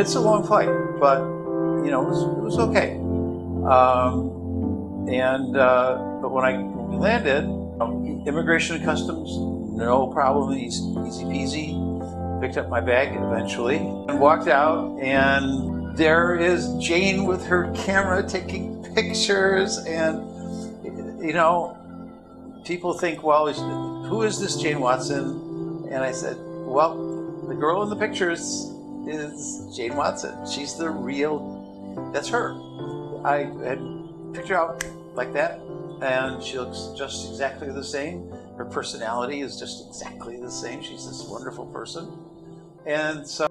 It's a long flight, but you know, it was okay. But when we landed, Immigration and Customs, no problem, easy peasy. Picked up my bag eventually and walked out, and there is Jane with her camera taking pictures, and you know, people think, well, who is this Jane Watson? And I said, well, the girl in the pictures is Jane Watson. She's the real, that's her. I had picked her out like that, and she looks just exactly the same. Her personality is just exactly the same. She's this wonderful person. And so,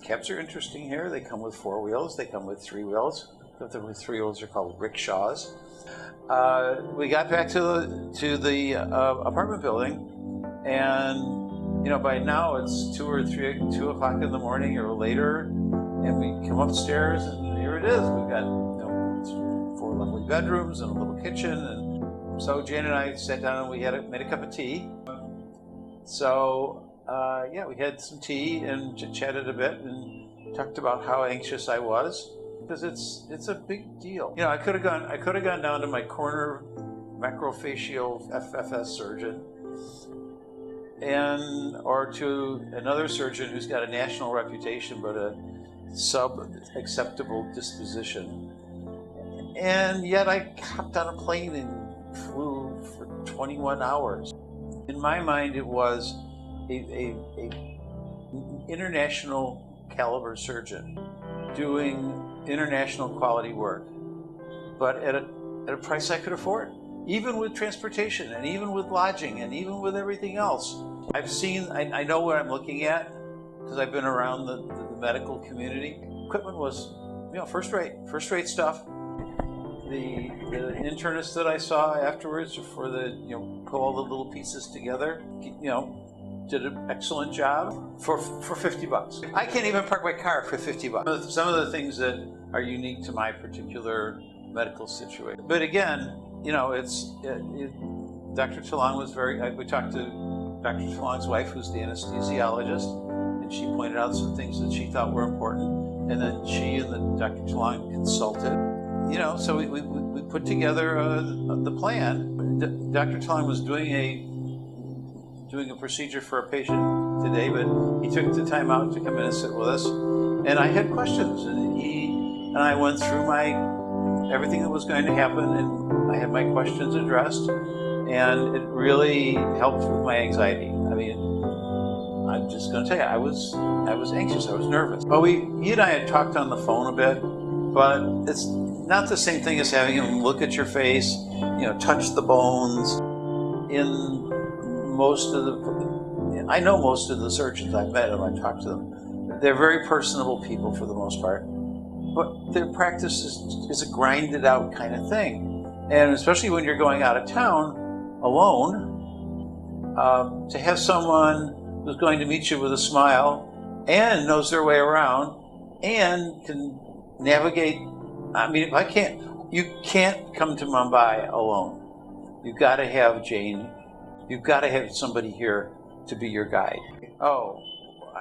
cabs are interesting here. They come with 4 wheels. They come with 3 wheels. The with 3 wheels are called rickshaws. We got back to the apartment building, and you know, by now it's 2 o'clock in the morning or later, and we come upstairs, and here it is. We've got, you know, 4 lovely bedrooms and a little kitchen, and so Jane and I sat down and we made a cup of tea. So yeah, we had some tea and chatted a bit and talked about how anxious I was, because it's a big deal. You know, I could have gone down to my corner macrofacial FFS surgeon, or to another surgeon who's got a national reputation but a sub-acceptable disposition. And yet I hopped on a plane and flew for 21 hours. In my mind, it was a international caliber surgeon doing international quality work, but at a price I could afford, even with transportation and even with lodging and even with everything else. I know what I'm looking at because I've been around the medical community. Equipment was, you know, first rate stuff. The internist that I saw afterwards for you know, put all the little pieces together, you know, did an excellent job for $50. I can't even park my car for $50. Some of the things that are unique to my particular medical situation. But again, you know, Dr. Talon was we talked to Dr. Talon's wife, who's the anesthesiologist, and she pointed out some things that she thought were important, and then she and Dr. Talon consulted. You know, so we put together the plan. Dr. Talon was doing a procedure for a patient today, but he took the time out to come in and sit with us. And I had questions, and he and I went through everything that was going to happen, and I had my questions addressed, and it really helped with my anxiety. I mean, I'm just going to tell you, I was anxious, I was nervous. Well, he and I had talked on the phone a bit, but it's not the same thing as having him look at your face, you know, touch the bones. I know most of the surgeons I've met, and I've talked to them, they're very personable people for the most part, but their practice is a grinded out kind of thing. And especially when you're going out of town alone, to have someone who's going to meet you with a smile and knows their way around and can navigate. I mean, you can't come to Mumbai alone. You've got to have Jane. You've got to have somebody here to be your guide. Oh,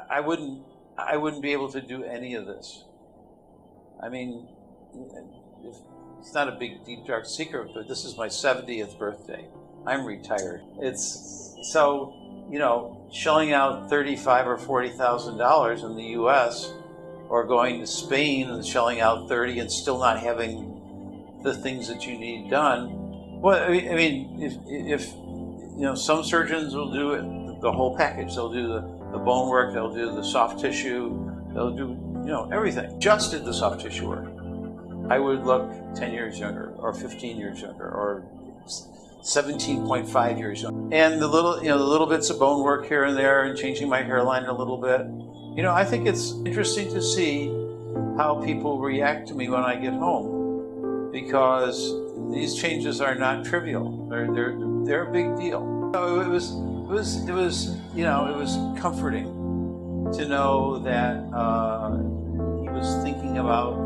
I wouldn't be able to do any of this. I mean, it's not a big, deep, dark secret, but this is my 70th birthday. I'm retired. It's so, you know, shelling out $35,000 or $40,000 in the U.S. or going to Spain and shelling out 30 and still not having the things that you need done. Well, I mean, if you know, some surgeons will do it, the whole package. They'll do the bone work, they'll do the soft tissue, they'll do, you know, everything. Just did the soft tissue work. I would look 10 years younger, or 15 years younger, or 17.5 years younger. And the little bits of bone work here and there, and changing my hairline a little bit. You know, I think it's interesting to see how people react to me when I get home, because these changes are not trivial. They're a big deal. So it was you know, it was comforting to know that he was thinking about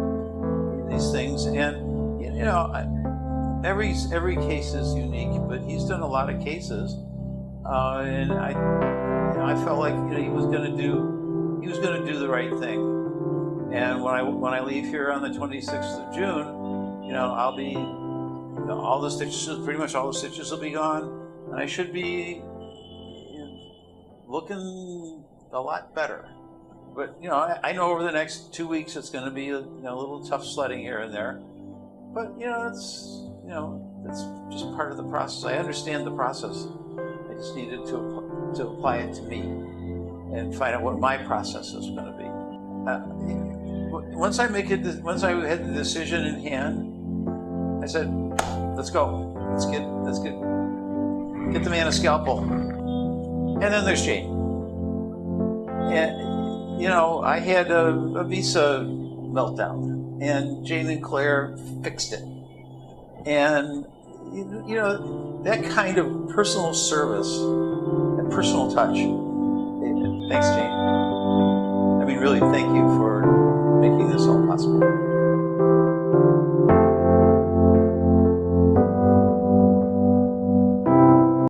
these things. And you know, every case is unique, but he's done a lot of cases, and I felt like, you know, he was going to do he was going to do the right thing. And when I leave here on the 26th of June, you know, I'll be, you know, all the stitches, pretty much all the stitches will be gone, and I should be, you know, looking a lot better. But, you know, I know over the next 2 weeks it's going to be a, you know, a little tough sledding here and there. But, you know, it's just part of the process. I understand the process. I just needed to apply it to me and find out what my process is going to be. Once I had the decision in hand, I said, "Let's go. Let's get the man a scalpel." And then there's Jane. And you know, I had a visa meltdown, and Jane and Claire fixed it. And you know, that kind of personal service, that personal touch. Thanks, Jane. I mean, really, thank you for making this all possible.